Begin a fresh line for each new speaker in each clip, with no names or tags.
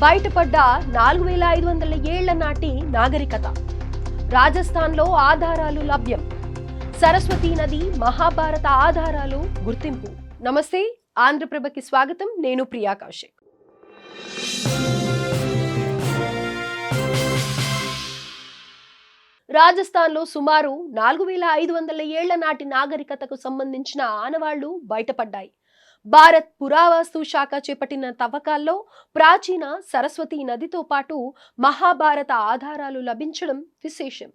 బయటపడ్డ 4500 ఏళ్ల నాటి నాగరికత. రాజస్థాన్లో ఆధారాలు లభ్యం. సరస్వతీ నది మహాభారత ఆధారాలు గుర్తింపు. నమస్తే, ఆంధ్రప్రభకి స్వాగతం. నేను ప్రియా కౌశిక్. రాజస్థాన్లో సుమారు 4500 ఏళ్ల నాటి నాగరికతకు సంబంధించిన ఆనవాళ్లు బయటపడ్డాయి. భారత్ పురావస్తు శాఖ చేపట్టిన తవ్వకాల్లో ప్రాచీన సరస్వతీ నదితో పాటు మహాభారత ఆధారాలు లభించడం విశేషం.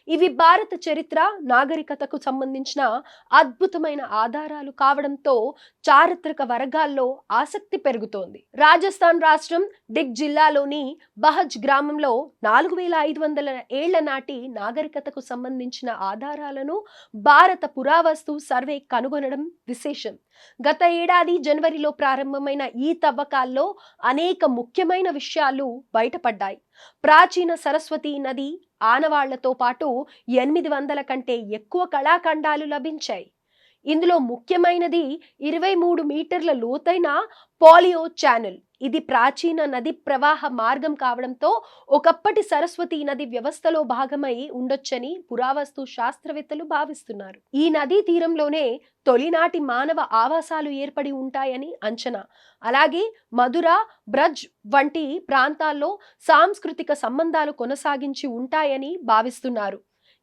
ఇవి భారత చరిత్ర, నాగరికతకు సంబంధించిన అద్భుతమైన ఆధారాలు కావడంతో చారిత్రక వర్గాల్లో ఆసక్తి పెరుగుతోంది. రాజస్థాన్ రాష్ట్రం డిగ్ జిల్లాలోని బహజ్ గ్రామంలో 4500 ఏళ్ల నాటి నాగరికతకు సంబంధించిన ఆధారాలను భారత పురావస్తు సర్వే కనుగొనడం విశేషం. గత ఏడాది జనవరిలో ప్రారంభమైన ఈ తవ్వకాల్లో అనేక ముఖ్యమైన విషయాలు బయటపడ్డాయి. ప్రాచీన సరస్వతీ నది ఆనవాళ్లతో పాటు 800 కంటే ఎక్కువ కళాఖండాలు లభించాయి. ఇందులో ముఖ్యమైనది 23 మీటర్ల లోతైన పాలియో ఛానల్. ఇది ప్రాచీన నది ప్రవాహ మార్గం కావడంతో ఒకప్పటి సరస్వతీ నది వ్యవస్థలో భాగమై ఉండొచ్చని పురావస్తు శాస్త్రవేత్తలు భావిస్తున్నారు. ఈ నదీ తీరంలోనే తొలినాటి మానవ ఆవాసాలు ఏర్పడి ఉంటాయని అంచనా. అలాగే మధుర, బ్రజ్ వంటి ప్రాంతాల్లో సాంస్కృతిక సంబంధాలు కొనసాగించి ఉంటాయని భావిస్తున్నారు.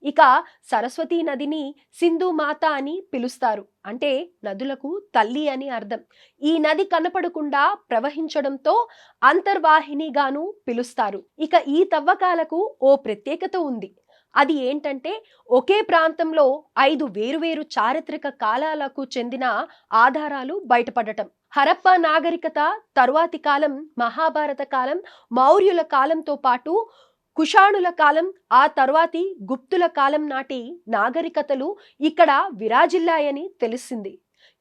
ఇక సరస్వతీ నదిని సింధు మాత అని పిలుస్తారు. అంటే నదులకు తల్లి అని అర్థం. ఈ నది కనపడకుండా ప్రవహించడంతో అంతర్వాహినిగాను పిలుస్తారు. ఇక ఈ తవ్వకాలకు ఓ ప్రత్యేకత ఉంది. అది ఏంటంటే ఒకే ప్రాంతంలో 5 వేరువేరు చారిత్రక కాలాలకు చెందిన ఆధారాలు బయటపడటం. హరప్పా నాగరికత తరువాతి కాలం, మహాభారత కాలం, మౌర్యుల కాలంతో పాటు కుషాణుల కాలం, ఆ తరువాతి గుప్తుల కాలం నాటి నాగరికతలు ఇక్కడ విరాజిల్లాయని తెలిసింది.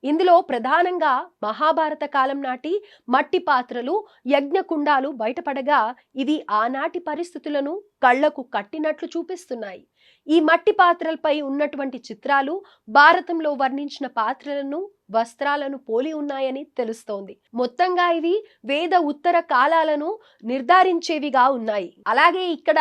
ఇందులో ప్రధానంగా మహాభారత కాలం నాటి మట్టి పాత్రలు, యజ్ఞకుండాలు బయటపడగా ఇవి ఆనాటి పరిస్థితులను కళ్లకు కట్టినట్లు చూపిస్తున్నాయి. ఈ మట్టి పాత్రలపై ఉన్నటువంటి చిత్రాలు భారతంలో వర్ణించిన పాత్రలను, వస్త్రాలను పోలి ఉన్నాయని తెలుస్తోంది. మొత్తంగా ఇవి వేద ఉత్తర కాలాలను నిర్ధారించేవిగా ఉన్నాయి. అలాగే ఇక్కడ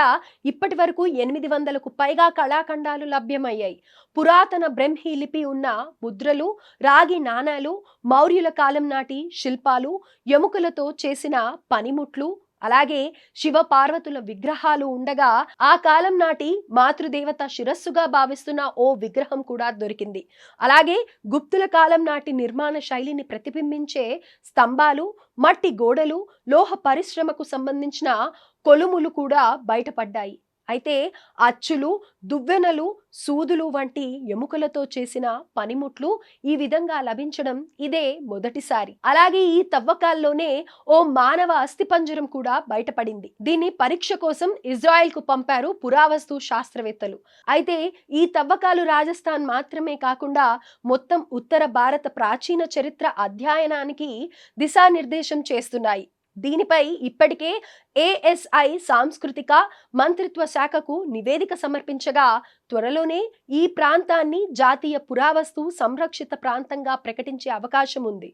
ఇప్పటి వరకు 800కు పైగా కళాఖండాలు లభ్యమయ్యాయి. పురాతన బ్రహ్మీ లిపి ఉన్న ముద్రలు, రాగి నాణాలు, మౌర్యుల కాలం నాటి శిల్పాలు, ఎముకలతో చేసిన పనిముట్లు, అలాగే శివ పార్వతుల విగ్రహాలు ఉండగా ఆ కాలం నాటి మాతృదేవత శిరస్సుగా భావిస్తున్న ఓ విగ్రహం కూడా దొరికింది. అలాగే గుప్తుల కాలం నాటి నిర్మాణ శైలిని ప్రతిబింబించే స్తంభాలు, మట్టి గోడలు, లోహ పరిశ్రమకు సంబంధించిన కొలుములు కూడా బయటపడ్డాయి. అయితే అచ్చులు, దువ్వెనలు, సూదులు వంటి ఎముకలతో చేసిన పనిముట్లు ఈ విధంగా లభించడం ఇదే మొదటిసారి. అలాగే ఈ తవ్వకాల్లోనే ఓ మానవ అస్థిపంజరం కూడా బయటపడింది. దీన్ని పరీక్ష కోసం ఇజ్రాయెల్ కు పంపారు పురావస్తు శాస్త్రవేత్తలు. అయితే ఈ తవ్వకాలు రాజస్థాన్ మాత్రమే కాకుండా మొత్తం ఉత్తర భారత ప్రాచీన చరిత్ర అధ్యయనానికి దిశానిర్దేశం చేస్తున్నాయి. దీనిపై ఇప్పటికే ఏఎస్ఐ సాంస్కృతిక మంత్రిత్వ శాఖకు నివేదిక సమర్పించగా త్వరలోనే ఈ ప్రాంతాన్ని జాతీయ పురావస్తు సంరక్షిత ప్రాంతంగా ప్రకటించే అవకాశం ఉంది.